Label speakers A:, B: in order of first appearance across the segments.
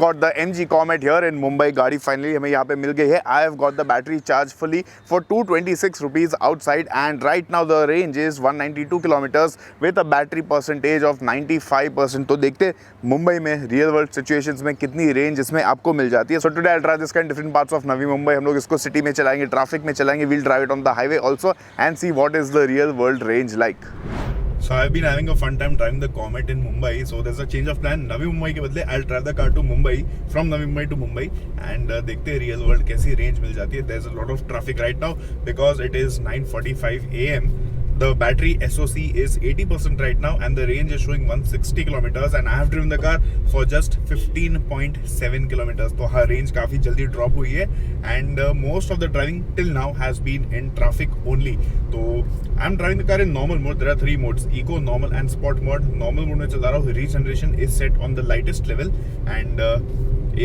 A: got the MG Comet here in Mumbai. गाड़ी finally हमें यहाँ पे मिल गई है. I have got the battery charged fully for 226 rupees outside, and right now the range is 192 kilometers with a battery percentage of 95%. तो देखते मुंबई में real world situations में कितनी range इसमें आपको मिल जाती है. So today I'll try this car in different parts of Navi Mumbai. हम लोग इसको city में चलाएंगे, traffic में चलाएंगे, we'll drive it on the highway also and see what is the real world range like. So I've been having a fun time driving the Comet in Mumbai. So there's a change of plan. Navi Mumbai के बदले I'll drive the car to Mumbai, from Navi Mumbai to Mumbai, and देखते हैं real world कैसी range मिल जाती है. There's a lot of traffic right now because it is 9:45 AM. The battery SOC is 80% right now, and the range is showing 160 kilometers. And I have driven the car for just 15.7 kilometers. तो हाँ, range काफी जल्दी drop हुई है, and most of the driving till now has been in traffic only. तो I'm driving the car in normal mode. There are 3 modes: Eco, Normal, and Sport mode. Normal mode में चला रहा हूँ. Regeneration is set on the lightest level, and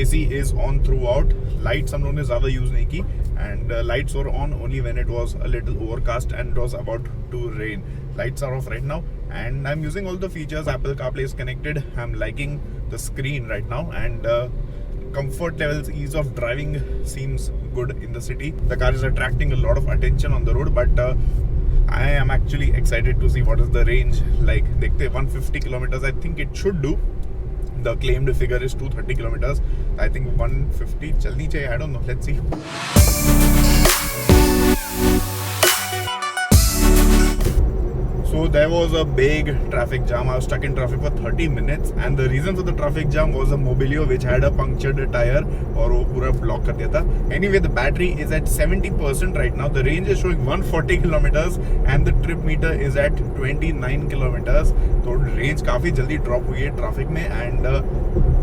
A: AC is on throughout. Lights हम लोगों ने ज़्यादा use नहीं की, and lights were on only when it was a little overcast and it was about to rain. Lights are off right now, and I'm using all the features. Apple CarPlay is connected. I'm liking the screen right now, and comfort levels, ease of driving seems good in the city. The car is attracting a lot of attention on the road, but I am actually excited to see what is the range like. देखते 150 kilometers I think it should do. The claimed figure is 230 kilometers. I think 150 chalni chahiye. I don't know. Let's see. So there was a big traffic jam. I was stuck in traffic for 30 minutes, and the reason for the traffic jam was a Mobilio which had a punctured tire और वो पूरा block कर दिया था. Anyway, the battery is at 70% right now. The range is showing 140 kilometers, and the trip meter is at 29 kilometers. तो range काफी जल्दी drop हुई है traffic में, and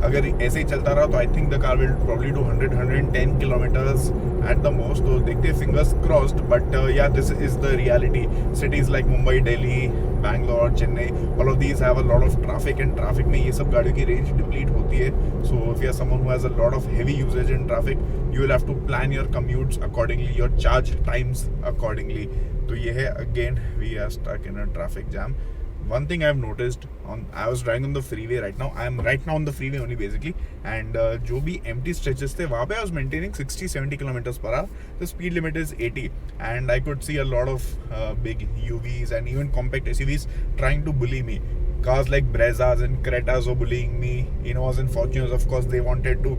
A: अगर ऐसे ही चलता रहा तो I think the car will probably do 110 kilometers at the most. तो देखते fingers crossed, but yeah, this is the reality. Cities like Mumbai, Delhi, Bangalore, Chennai, all of these have a lot of traffic, and traffic में ये सब गाड़ियों की range deplete होती है. So if you are someone who has a lot of heavy usage in traffic, you will have to plan your commutes accordingly, your charge times accordingly. तो ये है, again we are stuck in a traffic jam. One thing I've noticed I was driving on the freeway right now. I am right now on the freeway only basically, and जो भी empty stretches थे वहाँ पे I was maintaining 60-70 kilometers per hour. The speed limit is 80, and I could see a lot of big UVs and even compact SUVs trying to bully me. Cars like Brezzas and Cretas were bullying me. Innovas and Fortuners, of course, they wanted to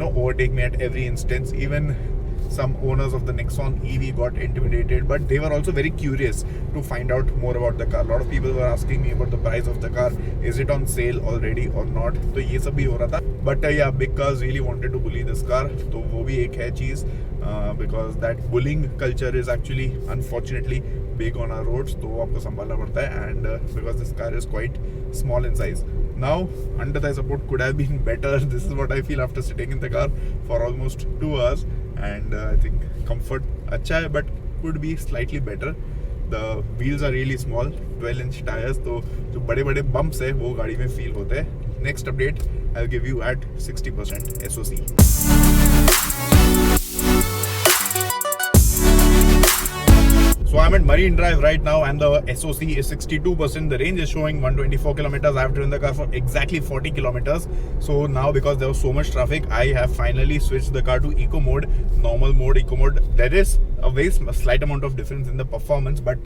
A: overtake me at every instance. Even some owners of the Nexon EV got intimidated, but they were also very curious to find out more about the car. A lot of people were asking me about the price of the car. Is it on sale already or not? तो ये सब भी हो रहा था. But yeah, big cars really wanted to bully this car. तो वो भी एक है चीज़, because that bullying culture is actually unfortunately big on our roads. तो वो आपको संभालना पड़ता है, and because this car is quite small in size. Now, under thigh support could have been better. This is what I feel after sitting in the car for almost 2 hours. And I think comfort अच्छा है, but could be slightly better. The wheels are really small, 12-inch tires, तो जो बड़े बड़े bumps है वो गाड़ी में feel होते हैं. Next update I'll give you at 60% SOC. So I'm at Marine Drive right now, and the SOC is 62%. The range is showing 124 kilometers. I've driven the car for exactly 40 kilometers. So now, because there was so much traffic, I have finally switched the car to Eco mode, Normal mode, Eco mode. There is a very slight amount of difference in the performance, but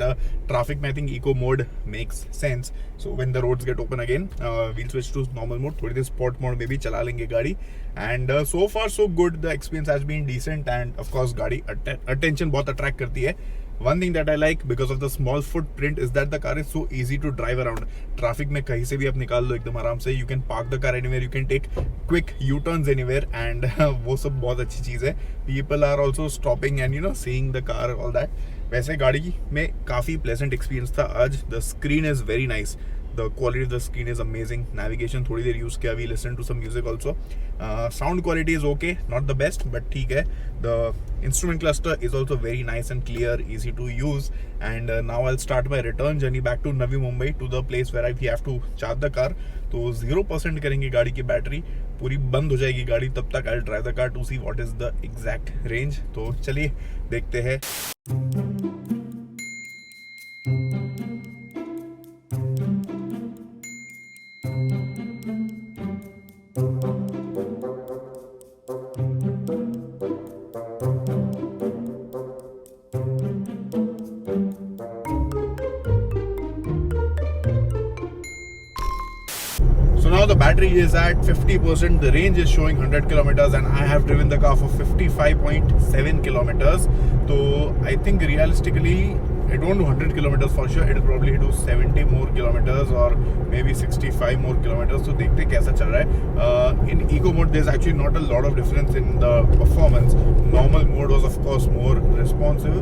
A: traffic में I think Eco mode makes sense. So when the roads get open again, we'll switch to Normal mode. थोड़ी देर Sport mode में भी चला लेंगे गाड़ी. And so far so good. The experience has been decent, and of course गाड़ी attention बहुत attract करती है. One thing that I like because of the small footprint is that the car is so easy to drive around. Traffic में कहीं से भी आप निकाल लो एकदम आराम से. You can park the car anywhere, you can take quick U-turns anywhere, and वो सब बहुत अच्छी चीज़ है. People are also stopping and seeing the car, all that. वैसे गाड़ी में काफ़ी pleasant experience था आज. The screen is very nice. The quality of the screen is amazing. Navigation थोड़ी देर use किया. We listen to some music also. Sound quality is okay, not the best, but ठीक है. The instrument cluster is also very nice and clear, easy to use. And now I'll start my return journey back to Navi Mumbai, to the place where I have to charge the car. तो 0% करेंगे गाड़ी की battery, पूरी बंद हो जाएगी गाड़ी. तब तक I'll drive the car to see what is the exact range. तो चलिए देखते हैं. battery is at 50%, the range is showing 100 kilometers, and I have driven the car for 55.7 kilometers. So I think realistically it won't do 100 kilometers for sure. It will probably do 70 more kilometers or maybe 65 more kilometers. So देखते कैसा चल रहा है. In eco mode there's actually not a lot of difference in the performance. Normal mode was of course more responsive.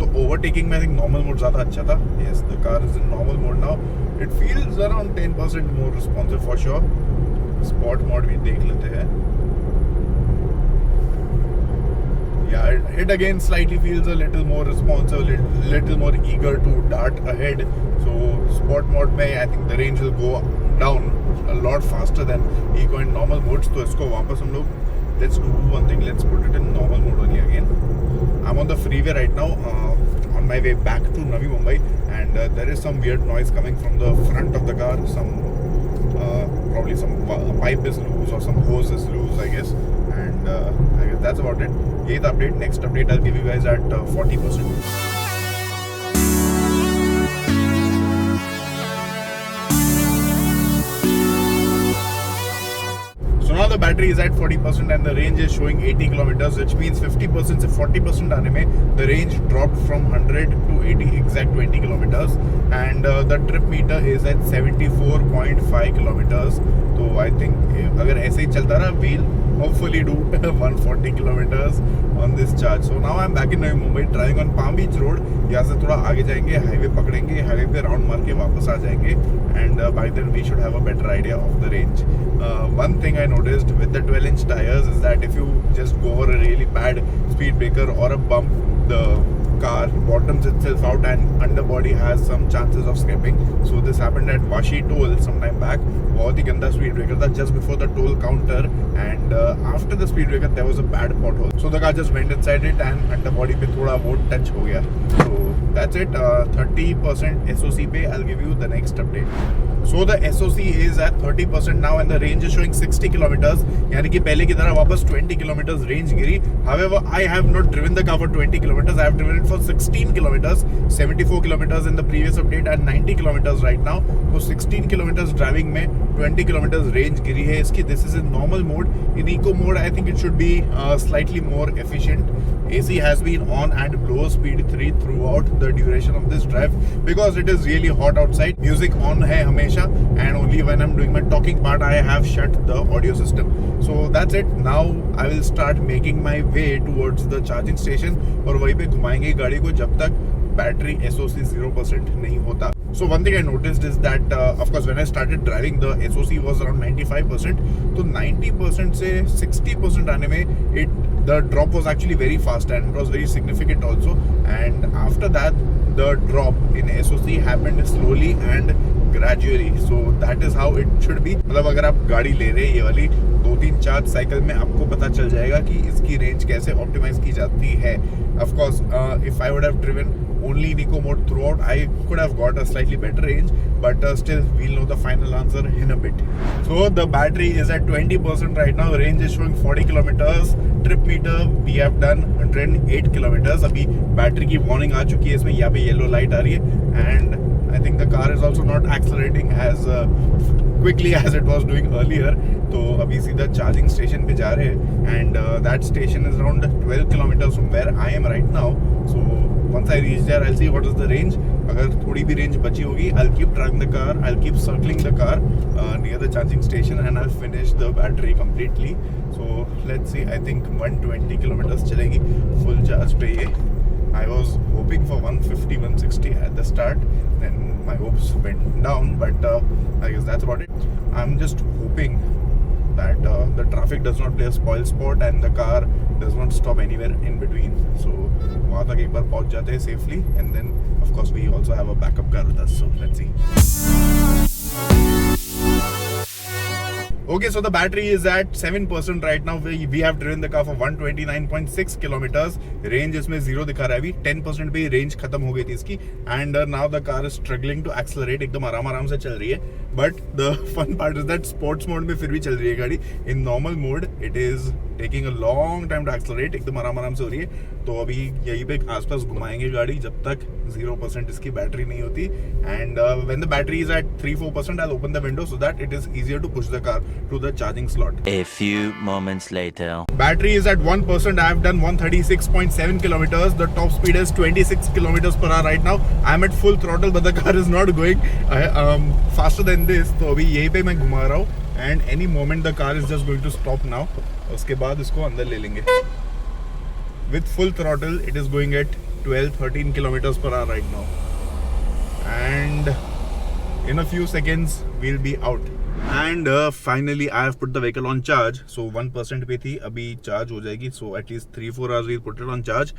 A: तो overtaking में I think normal mode ज़्यादा अच्छा था. Yes, the car is in normal mode now. It feels around 10% more responsive for sure. Sport mode भी देख लेते हैं. Yeah, it again slightly feels a little more responsive, little more eager to dart ahead. So sport mode में I think the range will go down a lot faster than eco and normal modes. तो इसको वापस हम लोग let's do one thing. Let's put it in normal mode only again. I'm on the freeway right now, on my way back to Navi Mumbai, and there is some weird noise coming from the front of the car. Probably some pipe is loose or some hose is loose, I guess. And I guess that's about it. Yeh the update. Next update I'll give you guys at 40%. So now the battery is at 40% and the range is showing 80 kilometers, which means 50% से 40% आने में the range dropped from 100 to 80, exact 20 kilometers, and the trip meter is at 74.5 kilometers. So I think अगर ऐसे ही चलता रहा we'll hopefully do 140 kilometers on this charge. So now I'm back in Navi Mumbai, driving on Palm Beach Road. यहाँ से थोड़ा आगे जाएंगे, highway पकड़ेंगे, हाईवे पे राउंड मार के वापस आ जाएंगे, and by then we should have a better idea of the range. One thing I noticed with the 12-inch tires is that if you just go over a really bad speed breaker or a bump, the car bottoms itself out and underbody has some chances of skipping. So this happened at Vashi toll some time back. बहुत ही गंदा speed breaker था just before the toll counter, and after the speed breaker there was a bad pothole. So the car just went inside it and underbody पे थोड़ा वो touch हो गया. So that's it. 30% SOC पे I'll give you the next update. So the SOC is at 30% now and the range is showing 60 kilometers. यानी कि पहले की तरह वापस 20 kilometers range Giri. However, I have not driven the car for 20 kilometers. I have driven it for 16 kilometers, 74 kilometers in the previous update and 90 kilometers right now. So 16 kilometers driving में 20 kilometers range गिरी है इसकी. This is in normal mode. In eco mode, I think it should be slightly more efficient. AC has been on and blows speed 3 throughout the duration of this drive because it is really hot outside. Music on है हमेशा, and only when I'm doing my talking part I have shut the audio system. So that's it. Now I will start making my way towards the charging station और वहीं पे घुमाएंगे गाड़ी को जब तक battery SOC 0% नहीं होता. So one thing I noticed is that of course when I started driving the SOC was around 95%. तो 90% से 60% आने में the drop was actually very fast and it was very significant also, and after that the drop in SOC happened slowly and gradually. So that is how it should be. मतलब अगर आप गाड़ी ले रहे हैं ये वाली 2-3 साइकिल में आपको पता चल जाएगा कि इसकी रेंज कैसे ऑप्टिमाइज की जाती है. Of course, if I would have driven only in eco mode throughout, I could have got a slightly better range, but still we'll know the final answer in a bit. So the battery is at 20% right now. Range is showing 40 kilometers. Trip meter we have done 108 kilometers. अभी battery की warning आ चुकी है इसमें, यहाँ पे yellow light आ रही है, and I think the car is also not accelerating as quickly as it was doing earlier. तो अभी सीधा चार्जिंग स्टेशन पे जा रहे हैं, and that station is around 12 kilometers from where I am right now. So once I reach there, I'll see what is the range. अगर थोड़ी भी रेंज बची होगी, I'll keep driving the car, I'll keep circling the car near the charging station, and I'll finish the battery completely. So let's see. I think 120 kilometers चलेगी full charge पे ये. I was hoping for 150, 160 at the start. Then my hopes went down, but I guess that's about it. I'm just hoping that the traffic does not play a spoil sport and the car does not stop anywhere in between. So वहाँ तक एक बार पहुँच जाते हैं safely, and then of course we also have a backup car with us. So let's see. Okay, so the battery is at 7% right now. We have driven the car for 129.6 kilometers. Range इसमें 0 दिखा रहा है अभी. 10% पे range खत्म हो गई थी इसकी. And now the car is struggling to accelerate. एकदम आराम से चल रही है. But the fun part is that sports mode में फिर भी चल रही है गाड़ी. In normal mode, it is taking a long time to accelerate, एकदम आराम से हो रही है। तो अभी यहीं पे आसपास घुमाएंगे गाड़ी जब तक 0% इसकी बैटरी नहीं होती। And when the battery is at 3-4%, I will open the window so that it is easier to push the car to the charging slot.
B: A few moments later.
A: Battery is at 1%. I have done 136.7 kilometers. The top speed is 26 kilometers per hour right now. I am at full throttle, but the car is not going faster than this. तो अभी यहीं पे मैं घुमा रहा हूँ and any moment the car is just going to stop now. उसके बाद इसको अंदर ले लेंगे. With full throttle, it is going at 12-13 kilometers per hour right now. And in a few seconds we'll be out. And finally I have put the vehicle on charge. So 1% पे थी, अभी charge हो जाएगी. So at least 3-4 hours we'll put it on charge.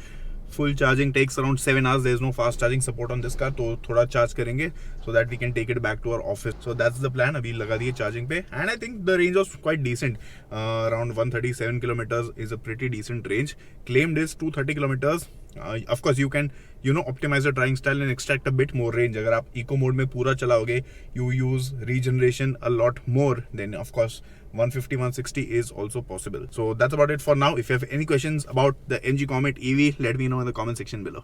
A: Full charging takes around 7 hours. There is no fast charging support on this car, तो थोड़ा charge करेंगे so that we can take it back to our office. So that's the plan. अभी लगा दिए charging पे, and I think the range was quite decent. Around 137 kilometers is a pretty decent range. Claimed is 230 kilometers. Of course you can optimize the driving style and extract a bit more range. अगर आप eco mode में पूरा चलाओगे, you use regeneration a lot more, then of course 150-160 is also possible. So that's about it for now. If you have any questions about the MG Comet EV, let me know in the comment section below.